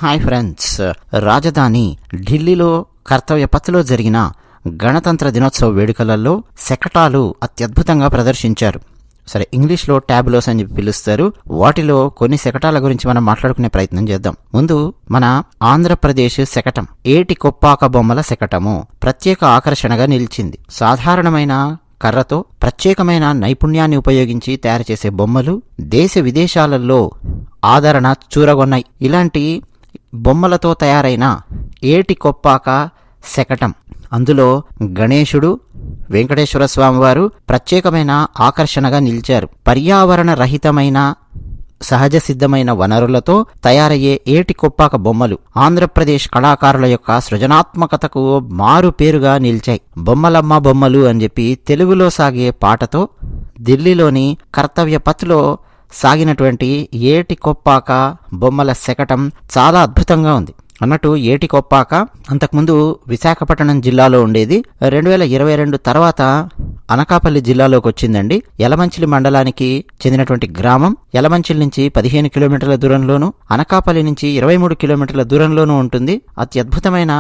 Hi friends, రాజధాని ఢిల్లీలో కర్తవ్య పథ్లో జరిగిన గణతంత్ర దినోత్సవ వేడుకలలో శకటాలు అత్యద్భుతంగా ప్రదర్శించారు. సరే, ఇంగ్లీష్లో ట్యాబ్లోస్ అని పిలుస్తారు. వాటిలో కొన్ని శకటాల గురించి మనం మాట్లాడుకునే ప్రయత్నం చేద్దాం. ముందు మన ఆంధ్రప్రదేశ్ శకటం ఏటి కొప్పాక బొమ్మల శకటము ప్రత్యేక ఆకర్షణగా నిలిచింది. సాధారణమైన కర్రతో ప్రత్యేకమైన నైపుణ్యాన్ని ఉపయోగించి తయారు చేసే బొమ్మలు దేశ విదేశాలలో ఆదరణ చూరగొన్నాయి. ఇలాంటి బొమ్మలతో తయారైన ఏటి కొప్పాక శకటం, అందులో గణేశుడు, వెంకటేశ్వర స్వామివారు ప్రత్యేకమైన ఆకర్షణగా నిలిచారు. పర్యావరణ రహితమైన సహజ సిద్ధమైన వనరులతో తయారయ్యే ఏటి కొప్పాక బొమ్మలు ఆంధ్రప్రదేశ్ కళాకారుల యొక్క సృజనాత్మకతకు మారు పేరుగా నిలిచాయి. బొమ్మలమ్మ బొమ్మలు అని చెప్పి తెలుగులో సాగే పాటతో ఢిల్లీలోని కర్తవ్య పథ్లో సాగినటువంటి ఏటి కొప్పాక బొమ్మల శకటం చాలా అద్భుతంగా ఉంది. అన్నట్టు ఏటి కొప్పాక అంతకుముందు విశాఖపట్నం జిల్లాలో ఉండేది. 2022 తర్వాత అనకాపల్లి జిల్లాలోకి వచ్చిందండి. యలమంచిలి మండలానికి చెందినటువంటి గ్రామం. యలమంచిలి నుంచి 15 కిలోమీటర్ల దూరంలోను, అనకాపల్లి నుంచి 23 కిలోమీటర్ల దూరంలోనూ ఉంటుంది. అత్యద్భుతమైన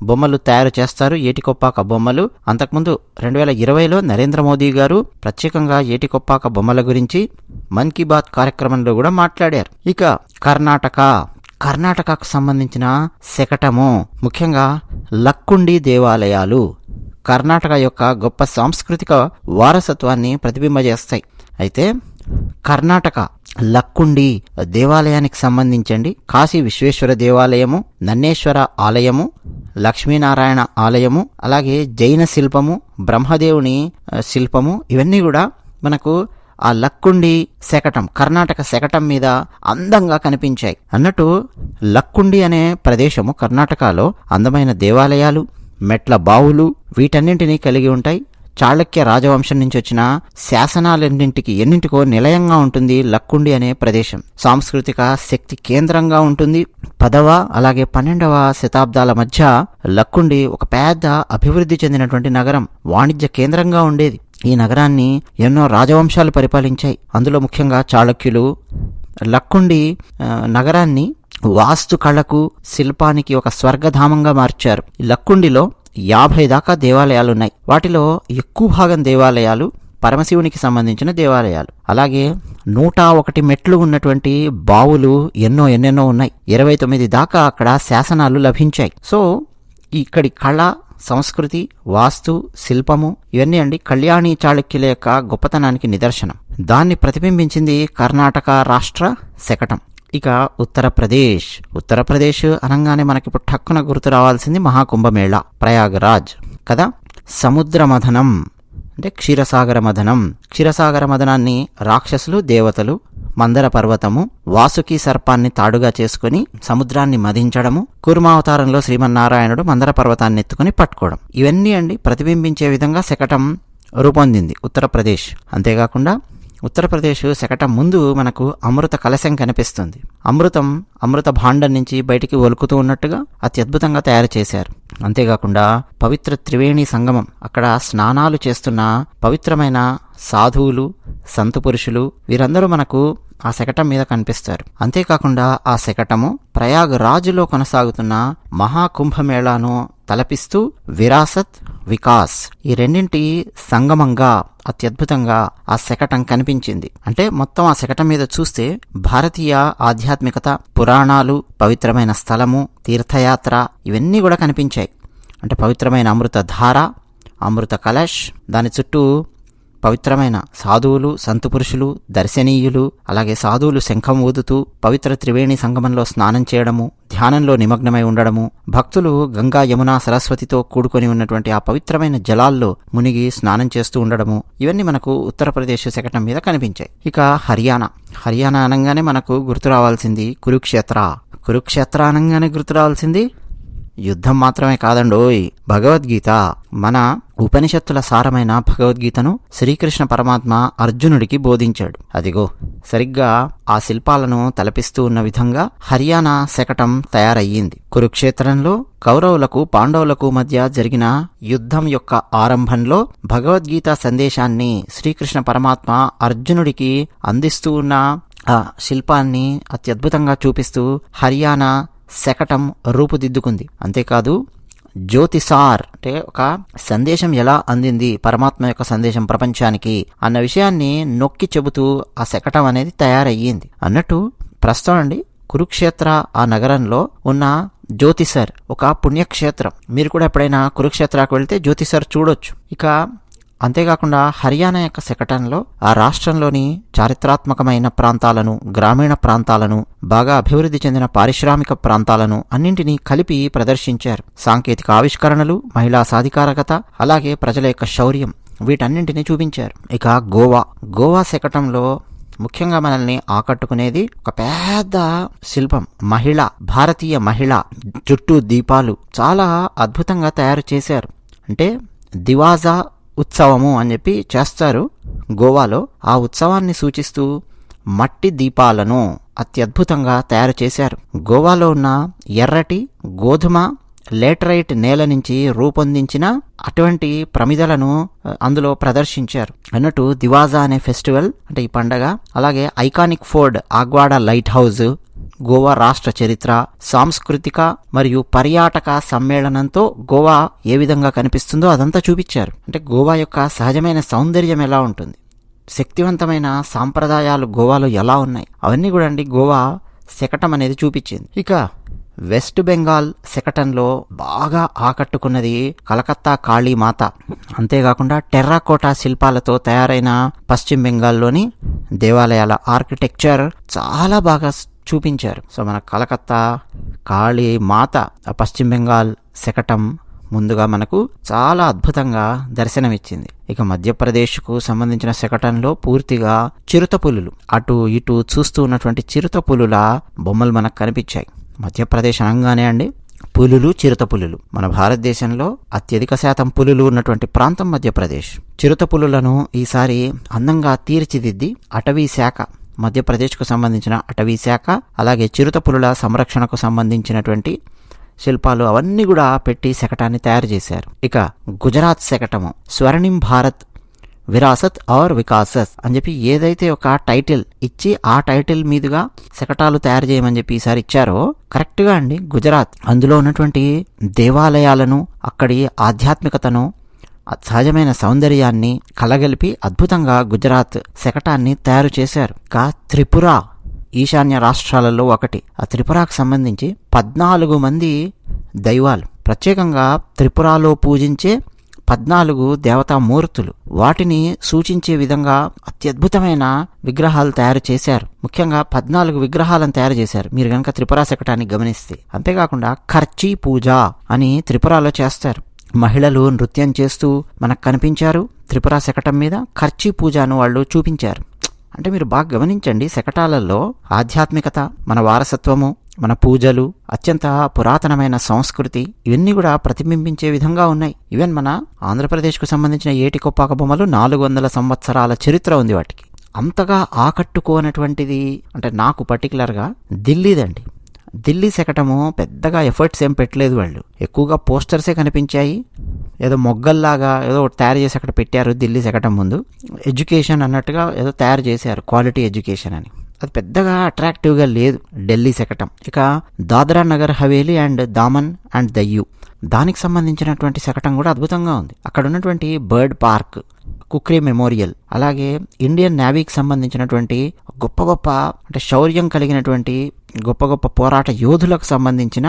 బొమ్మలు తయారు చేస్తారు, ఏటి కొప్పాక బొమ్మలు. అంతకుముందు 2020లో నరేంద్ర మోదీ గారు ప్రత్యేకంగా ఏటి కొప్పాక బొమ్మల గురించి మన్ కీ బాత్ కార్యక్రమంలో కూడా మాట్లాడారు. ఇక కర్ణాటకకు సంబంధించిన శకటము, ముఖ్యంగా లక్కుండి దేవాలయాలు కర్ణాటక యొక్క గొప్ప సాంస్కృతిక వారసత్వాన్ని ప్రతిబింబజేస్తాయి. అయితే కర్ణాటక లక్కుండి దేవాలయానికి సంబంధించండి కాశీ విశ్వేశ్వర దేవాలయము, నన్నేశ్వర ఆలయము, లక్ష్మీనారాయణ ఆలయము, అలాగే జైన శిల్పము, బ్రహ్మదేవుని శిల్పము, ఇవన్నీ కూడా మనకు ఆ లక్కుండి శకటం, కర్ణాటక శకటం మీద అందంగా కనిపించాయి. అన్నట్టు లక్కుండి అనే ప్రదేశము కర్ణాటకలో అందమైన దేవాలయాలు, మెట్ల బావులు, వీటన్నింటినీ కలిగి ఉంటాయి. చాళుక్య రాజవంశం నుంచి వచ్చిన ఎన్నింటికో నిలయంగా ఉంటుంది లక్కుండి అనే ప్రదేశం. సాంస్కృతిక శక్తి కేంద్రంగా ఉంటుంది. 10వ అలాగే 12వ శతాబ్దాల మధ్య లక్కుండి ఒక పెద్ద అభివృద్ధి చెందినటువంటి నగరం, వాణిజ్య కేంద్రంగా ఉండేది. ఈ నగరాన్ని ఎన్నో రాజవంశాలు పరిపాలించాయి. అందులో ముఖ్యంగా చాళుక్యులు లక్కుండి నగరాన్ని వాస్తు కళకు, శిల్పానికి ఒక స్వర్గధామంగా మార్చారు. లక్కుండిలో 50 దాకా దేవాలయాలున్నాయి. వాటిలో ఎక్కువ భాగం దేవాలయాలు పరమశివునికి సంబంధించిన దేవాలయాలు. అలాగే 101 మెట్లు ఉన్నటువంటి బావులు ఎన్నెన్నో ఉన్నాయి. 29 దాకా అక్కడ శాసనాలు లభించాయి. సో ఇక్కడి కళ, సంస్కృతి, వాస్తు, శిల్పము ఇవన్నీ అండి కళ్యాణి చాళుక్యుల యొక్క గొప్పతనానికి నిదర్శనం. దాన్ని ప్రతిబింబించింది కర్ణాటక రాష్ట్ర శకటం. ఇక ఉత్తరప్రదేశ్ అనగానే మనకిప్పుడు ఠక్కున గుర్తు రావాల్సింది మహాకుంభమేళా, ప్రయాగరాజ్ కదా. సముద్ర మథనం అంటే క్షీరసాగర మథనాన్ని రాక్షసులు, దేవతలు మందర పర్వతము, వాసుకి సర్పాన్ని తాడుగా చేసుకుని సముద్రాన్ని మధించడము, కూర్మావతారంలో శ్రీమన్నారాయణుడు మందర పర్వతాన్ని ఎత్తుకుని పట్టుకోవడం, ఇవన్నీ అండి ప్రతిబింబించే విధంగా శకటం రూపొందింది ఉత్తరప్రదేశ్. అంతేకాకుండా ఉత్తరప్రదేశ్ శకటం ముందు మనకు అమృత కలశం కనిపిస్తుంది. అమృత భాండం నుంచి బయటికి ఒలుకుతూ ఉన్నట్టుగా అత్యద్భుతంగా తయారు చేశారు. అంతేకాకుండా పవిత్ర త్రివేణి సంగమం, అక్కడ స్నానాలు చేస్తున్న పవిత్రమైన సాధువులు, సంతు పురుషులు, వీరందరూ మనకు ఆ శకటం మీద కనిపిస్తారు. అంతేకాకుండా ఆ శకటము ప్రయాగరాజులో కొనసాగుతున్న మహాకుంభమేళాను తలపిస్తూ విరాసత్, వికాస్ ఈ రెండింటి సంగమంగా అత్యద్భుతంగా ఆ శకటం కనిపించింది. అంటే మొత్తం ఆ శకటం మీద చూస్తే భారతీయ ఆధ్యాత్మికత, పురాణాలు, పవిత్రమైన స్థలము, తీర్థయాత్ర ఇవన్నీ కూడా కనిపించాయి. అంటే పవిత్రమైన అమృత ధార, అమృత కలశ్, దాని చుట్టూ పవిత్రమైన సాధువులు, సంతు పురుషులు, దర్శనీయులు, అలాగే సాధువులు శంఖం ఊదుతూ పవిత్ర త్రివేణి సంగమంలో స్నానం చేయడము, ధ్యానంలో నిమగ్నమై ఉండడము, భక్తులు గంగా, యమున, సరస్వతితో కూడుకొని ఉన్నటువంటి ఆ పవిత్రమైన జలాల్లో మునిగి స్నానం చేస్తూ ఉండడము, ఇవన్నీ మనకు ఉత్తరప్రదేశ్ శకటం మీద కనిపించాయి. ఇక హర్యానా అనగానే మనకు గుర్తు రావాల్సింది కురుక్షేత్ర అనగానే గుర్తు రావాల్సింది యుద్ధం మాత్రమే కాదండోయ్, భగవద్గీత. మన ఉపనిషత్తుల సారమైన భగవద్గీతను శ్రీకృష్ణ పరమాత్మ అర్జునుడికి బోధించాడు. అదిగో సరిగ్గా ఆ శిల్పాలను తలపిస్తూ ఉన్న విధంగా హర్యానా శకటం తయారయ్యింది. కురుక్షేత్రంలో కౌరవులకు, పాండవులకు మధ్య జరిగిన యుద్ధం యొక్క ఆరంభంలో భగవద్గీత సందేశాన్ని శ్రీకృష్ణ పరమాత్మ అర్జునుడికి అందిస్తూ ఉన్న ఆ శిల్పాన్ని అత్యద్భుతంగా చూపిస్తూ హర్యానా శకటం రూపుదిద్దుకుంది. అంతేకాదు జ్యోతిసార్ అంటే ఒక సందేశం ఎలా అందింది, పరమాత్మ యొక్క సందేశం ప్రపంచానికి అన్న విషయాన్ని నొక్కి చెబుతూ ఆ శకటం అనేది తయారయ్యింది. అన్నట్టు ప్రస్తుతం అండి కురుక్షేత్ర ఆ నగరంలో ఉన్న జ్యోతిసర్ ఒక పుణ్యక్షేత్రం. మీరు కూడా ఎప్పుడైనా కురుక్షేత్రకు వెళ్తే జ్యోతిసర్ చూడొచ్చు. ఇక అంతేకాకుండా హర్యానా యొక్క శకటంలో ఆ రాష్ట్రంలోని చారిత్రాత్మకమైన ప్రాంతాలను, గ్రామీణ ప్రాంతాలను, బాగా అభివృద్ధి చెందిన పారిశ్రామిక ప్రాంతాలను అన్నింటినీ కలిపి ప్రదర్శించారు. సాంకేతిక ఆవిష్కరణలు, మహిళా సాధికారకత, అలాగే ప్రజల యొక్క శౌర్యం వీటన్నింటినీ చూపించారు. ఇక గోవా శకటంలో ముఖ్యంగా మనల్ని ఆకట్టుకునేది ఒక పెద్ద శిల్పం, భారతీయ మహిళ, చుట్టూ దీపాలు చాలా అద్భుతంగా తయారు చేశారు. అంటే దివాజా ఉత్సవము అని చెప్పి చేస్తారు గోవాలో. ఆ ఉత్సవాన్ని సూచిస్తూ మట్టి దీపాలను అత్యద్భుతంగా తయారు చేశారు. గోవాలో ఉన్న ఎర్రటి, గోధుమ, లేటరైట్ నేల నుంచి రూపొందించిన అటువంటి ప్రమిదలను అందులో ప్రదర్శించారు. అన్నట్టు దివాజా అనే ఫెస్టివల్ అంటే ఈ పండగ, అలాగే iconic fort Aguada lighthouse, Goa రాష్ట్ర చరిత్ర, సాంస్కృతిక మరియు పర్యాటక సమ్మేళనంతో గోవా ఏ విధంగా కనిపిస్తుందో అదంతా చూపించారు. అంటే గోవా యొక్క సహజమైన సౌందర్యం ఎలా ఉంటుంది, శక్తివంతమైన సాంప్రదాయాలు గోవాలో ఎలా ఉన్నాయి, అవన్నీ కూడా అండి గోవా శకటం అనేది చూపించింది. ఇక వెస్ట్ బెంగాల్ శకటంలో బాగా ఆకట్టుకున్నది కలకత్తా కాళీమాత. అంతేకాకుండా టెర్రాకోటా శిల్పాలతో తయారైన పశ్చిమ బెంగాల్లోని దేవాలయాల ఆర్కిటెక్చర్ చాలా బాగా చూపించారు. సో మన కలకత్తా కాళీమాత పశ్చిమ బెంగాల్ శకటం ముందుగా మనకు చాలా అద్భుతంగా దర్శనమిచ్చింది. ఇక మధ్యప్రదేశ్కు సంబంధించిన శకటంలో పూర్తిగా చిరుతపులులు, అటు ఇటు చూస్తూ ఉన్నటువంటి చిరుతపులుల బొమ్మలు మనకు కనిపించాయి. మధ్యప్రదేశ్ అనగానే అండి పులులు, చిరుతపులులు. మన భారతదేశంలో అత్యధిక శాతం పులులు ఉన్నటువంటి ప్రాంతం మధ్యప్రదేశ్. చిరుతపులులను ఈసారి అందంగా తీర్చిదిద్ది అటవీ శాఖ, మధ్యప్రదేశ్కు సంబంధించిన అటవీ శాఖ, అలాగే చిరుతపులుల సంరక్షణకు సంబంధించినటువంటి శిల్పాలు అవన్నీ కూడా పెట్టి శకటాన్ని తయారు చేశారు. ఇక గుజరాత్ శకటము స్వర్ణిం భారత్ విరాసత్ ఔర్ వికాసత్ అని చెప్పి ఏదైతే ఒక టైటిల్ ఇచ్చి ఆ టైటిల్ మీదుగా శకటాలు తయారు చేయమని చెప్పి ఈసారి ఇచ్చారో కరెక్ట్గా అండి గుజరాత్ అందులో ఉన్నటువంటి దేవాలయాలను, అక్కడి ఆధ్యాత్మికతను, సహజమైన సౌందర్యాన్ని కలగలిపి అద్భుతంగా గుజరాత్ శకటాన్ని తయారు చేశారు. ఇక త్రిపుర ఈశాన్య రాష్ట్రాలలో ఒకటి. ఆ త్రిపురకు సంబంధించి 14 మంది దైవాలు, ప్రత్యేకంగా త్రిపురలో పూజించే 14 దేవతామూర్తులు, వాటిని సూచించే విధంగా అత్యద్భుతమైన విగ్రహాలు తయారు చేశారు. ముఖ్యంగా 14 విగ్రహాలను తయారు చేశారు మీరు కనుక త్రిపుర శకటాన్ని గమనిస్తే. అంతేకాకుండా ఖర్చీ పూజ అని త్రిపురలో చేస్తారు. మహిళలు నృత్యం చేస్తూ మనకు కనిపించారు త్రిపుర శకటం మీద. ఖర్చీ పూజను వాళ్ళు చూపించారు. అంటే మీరు బాగా గమనించండి, శకటాలలో ఆధ్యాత్మికత, మన వారసత్వము, మన పూజలు, అత్యంత పురాతనమైన సంస్కృతి ఇవన్నీ కూడా ప్రతిబింబించే విధంగా ఉన్నాయి. ఈవెన్ మన ఆంధ్రప్రదేశ్కు సంబంధించిన ఏటికొప్పాక బొమ్మలు 400 సంవత్సరాల చరిత్ర ఉంది వాటికి. అంతగా ఆకట్టుకోనటువంటిది అంటే నాకు పర్టికులర్గా ఢిల్లీదండి. ఢిల్లీ శకటము పెద్దగా ఎఫర్ట్స్ ఏం పెట్టలేదు వాళ్ళు, ఎక్కువగా పోస్టర్సే కనిపించాయి. ఏదో మొగ్గల్లాగా ఏదో తయారు చేసి అక్కడ పెట్టారు ఢిల్లీ శకటం ముందు. ఎడ్యుకేషన్ అన్నట్టుగా ఏదో తయారు చేశారు, క్వాలిటీ ఎడ్యుకేషన్ అని. అది పెద్దగా అట్రాక్టివ్గా లేదు ఢిల్లీ శకటం. ఇక దాద్రా నగర్ హవేలీ అండ్ దామన్ అండ్ దయ్యూ, దానికి సంబంధించినటువంటి శకటం కూడా అద్భుతంగా ఉంది. అక్కడ ఉన్నటువంటి బర్డ్ పార్క్, కుక్రీ మెమోరియల్, అలాగే ఇండియన్ నేవీకి సంబంధించినటువంటి గొప్ప గొప్ప అంటే శౌర్యం కలిగినటువంటి గొప్ప గొప్ప పోరాట యోధులకు సంబంధించిన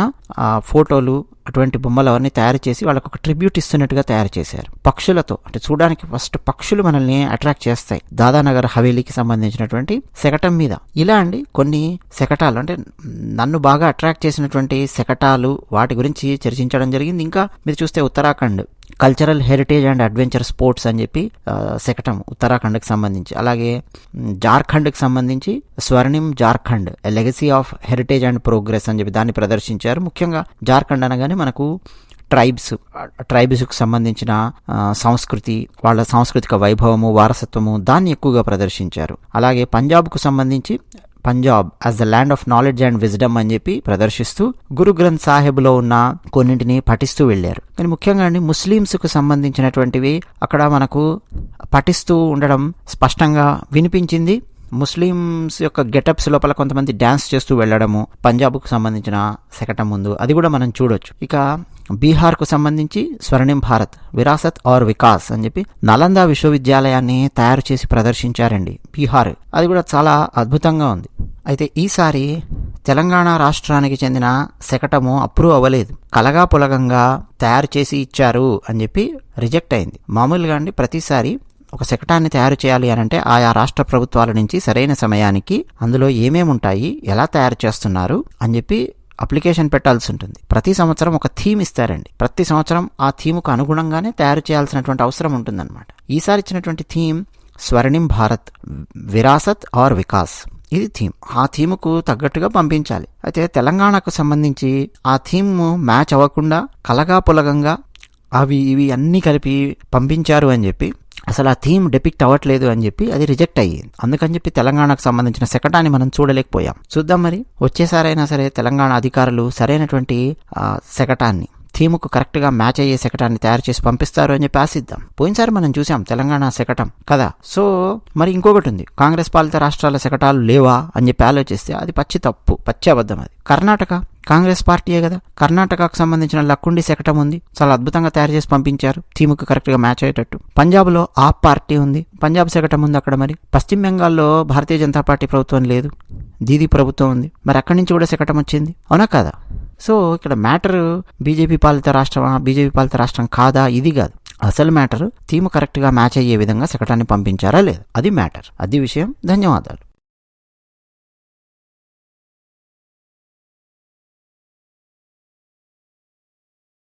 ఫోటోలు, అటువంటి బొమ్మలు అవన్నీ తయారు చేసి వాళ్ళకు ఒక ట్రిబ్యూట్ ఇస్తున్నట్టుగా తయారు చేశారు. పక్షులతో అంటే చూడడానికి ఫస్ట్ పక్షులు మనల్ని అట్రాక్ట్ చేస్తాయి దాదానగర్ హవేలీకి సంబంధించినటువంటి శకటం మీద. ఇలా అండి కొన్ని శకటాలు అంటే నన్ను బాగా అట్రాక్ట్ చేసినటువంటి శకటాలు, వాటి గురించి చర్చించడం జరిగింది. ఇంకా మీరు చూస్తే Uttarakhand cultural heritage and adventure sports అని చెప్పి శకటం ఉత్తరాఖండ్కి సంబంధించి, అలాగే జార్ఖండ్కి సంబంధించి స్వర్ణిం జార్ఖండ్ ఎ legacy of heritage and progress అని చెప్పి దాన్ని ప్రదర్శించారు. ముఖ్యంగా జార్ఖండ్ అనగానే మనకు ట్రైబ్స్కు సంబంధించిన సంస్కృతి, వాళ్ళ సాంస్కృతిక వైభవము, వారసత్వము దాన్ని ఎక్కువగా ప్రదర్శించారు. అలాగే పంజాబ్కు సంబంధించి Punjab as the land of knowledge and wisdom అని చెప్పి ప్రదర్శిస్తూ గురు గ్రంథ్ సాహెబ్లో ఉన్న కొన్నింటిని పఠిస్తూ వెళ్ళారు. కానీ ముఖ్యంగా అండి ముస్లిమ్స్కు సంబంధించినటువంటివి అక్కడ మనకు పఠిస్తూ ఉండడం స్పష్టంగా వినిపించింది. ముస్లిమ్స్ యొక్క గెటప్స్ లోపల కొంతమంది డ్యాన్స్ చేస్తూ వెళ్ళడము, పంజాబ్కు సంబంధించిన శకటం ముందు అది కూడా మనం చూడొచ్చు. ఇక బీహార్కు సంబంధించి స్వర్ణిం భారత్ విరాసత్ ఔర్ వికాస్ అని చెప్పి నలంద విశ్వవిద్యాలయాన్ని తయారు చేసి ప్రదర్శించారండి బీహార్. అది కూడా చాలా అద్భుతంగా ఉంది. అయితే ఈసారి తెలంగాణ రాష్ట్రానికి చెందిన శకటము అప్రూవ్ అవ్వలేదు. కలగా పులగంగా తయారు చేసి ఇచ్చారు అని చెప్పి రిజెక్ట్ అయింది. మామూలుగా అండి ప్రతిసారి ఒక శకటాన్ని తయారు చేయాలి అని అంటే ఆయా రాష్ట్ర ప్రభుత్వాల నుంచి సరైన సమయానికి అందులో ఏమేమి ఉంటాయి, ఎలా తయారు చేస్తున్నారు అని చెప్పి అప్లికేషన్ పెట్టాల్సి ఉంటుంది. ప్రతి సంవత్సరం ఒక థీమ్ ఇస్తారండి. ప్రతి సంవత్సరం ఆ థీముకు అనుగుణంగానే తయారు చేయాల్సినటువంటి అవసరం ఉంటుందన్నమాట. ఈసారి ఇచ్చినటువంటి థీమ్ స్వర్ణిం భారత్ విరాసత్ ఔర్ వికాస్, ఇది థీమ్. ఆ థీముకు తగ్గట్టుగా పంపించాలి. అయితే తెలంగాణకు సంబంధించి ఆ థీమ్ మ్యాచ్ అవ్వకుండా కలగా పులగంగా అవి ఇవి అన్నీ కలిపి పంపించారు అని చెప్పి అసలు ఆ థీమ్ డెపిక్ట్ అవ్వట్లేదు అని చెప్పి అది రిజెక్ట్ అయ్యింది. అందుకని చెప్పి తెలంగాణకు సంబంధించిన శకటాన్ని మనం చూడలేకపోయాం. చూద్దాం మరి వచ్చేసారైనా సరే తెలంగాణ అధికారులు సరైనటువంటి శకటాన్ని థీముకు కరెక్ట్గా మ్యాచ్ అయ్యే శకటాన్ని తయారు చేసి పంపిస్తారు అని చెప్పి ఆశిద్దాం. పోయినసారి మనం చూసాం తెలంగాణ శకటం కదా. సో మరి ఇంకొకటి ఉంది, కాంగ్రెస్ పాలిత రాష్ట్రాల శకటాలు లేవా అని చెప్పి ఆలోచిస్తే అది పచ్చి తప్పు, పచ్చి అబద్ధం. అది కర్ణాటక కాంగ్రెస్ పార్టీయే కదా. కర్ణాటకకు సంబంధించిన లక్కుండి శకటం ఉంది, చాలా అద్భుతంగా తయారు చేసి పంపించారు థీముకు కరెక్ట్గా మ్యాచ్ అయ్యేటట్టు. పంజాబ్లో ఆప్ పార్టీ ఉంది, పంజాబ్ శకటం ఉంది అక్కడ. మరి పశ్చిమ బెంగాల్లో భారతీయ జనతా పార్టీ ప్రభుత్వం లేదు, దీదీ ప్రభుత్వం ఉంది. మరి అక్కడి నుంచి కూడా శకటం వచ్చింది, అవునా కదా? సో ఇక్కడ మ్యాటర్ బీజేపీ పాలిత రాష్ట్రమా, బీజేపీ పాలిత రాష్ట్రం కాదా, ఇది కాదు. అసలు మ్యాటర్ థీమ్ కరెక్ట్గా మ్యాచ్ అయ్యే విధంగా శకటాన్ని పంపించారా లేదా, అది మ్యాటర్, అది విషయం. ధన్యవాదాలు.